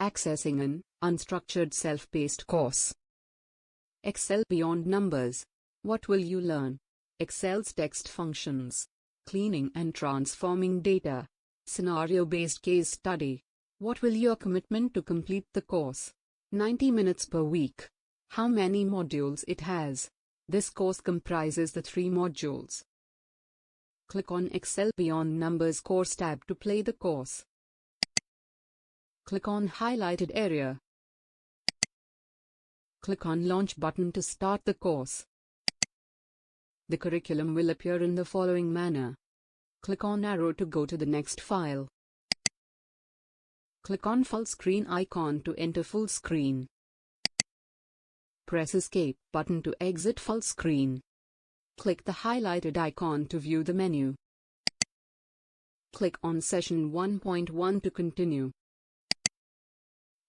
Accessing an unstructured self-paced course. Excel beyond numbers. What will you learn? Excel's text functions. Cleaning and transforming data. Scenario-based case study. What will your commitment to complete the course? 90 minutes per week. How many modules it has? This course comprises the 3 modules. Click on Excel Beyond Numbers Course tab to play the course. Click on highlighted area. Click on Launch button to start the course. The curriculum will appear in the following manner. Click on arrow to go to the next file. Click on full screen icon to enter full screen. Press Escape button to exit full screen. Click the highlighted icon to view the menu. Click on Session 1.1 to continue.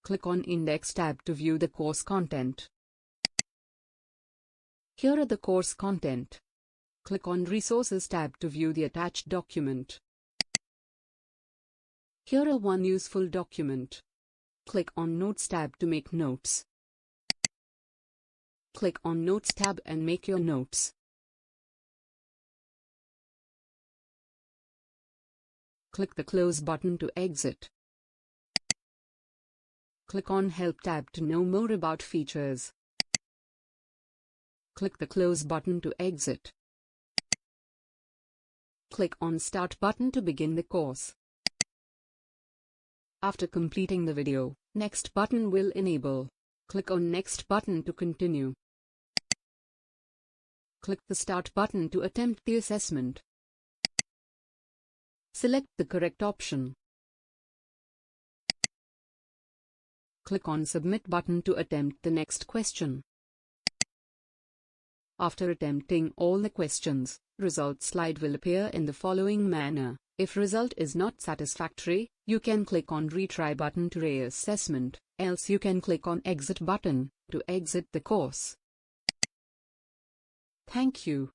Click on Index tab to view the course content. Here are the course content. Click on Resources tab to view the attached document. Here are one useful document. Click on Notes tab to make notes. Click on Notes tab and make your notes. Click the Close button to exit. Click on Help tab to know more about features. Click the Close button to exit. Click on Start button to begin the course. After completing the video, Next button will enable. Click on Next button to continue. Click the Start button to attempt the assessment. Select the correct option. Click on Submit button to attempt the next question. After attempting all the questions, result slide will appear in the following manner. If result is not satisfactory, you can click on Retry button to reassessment, else you can click on Exit button to exit the course. Thank you.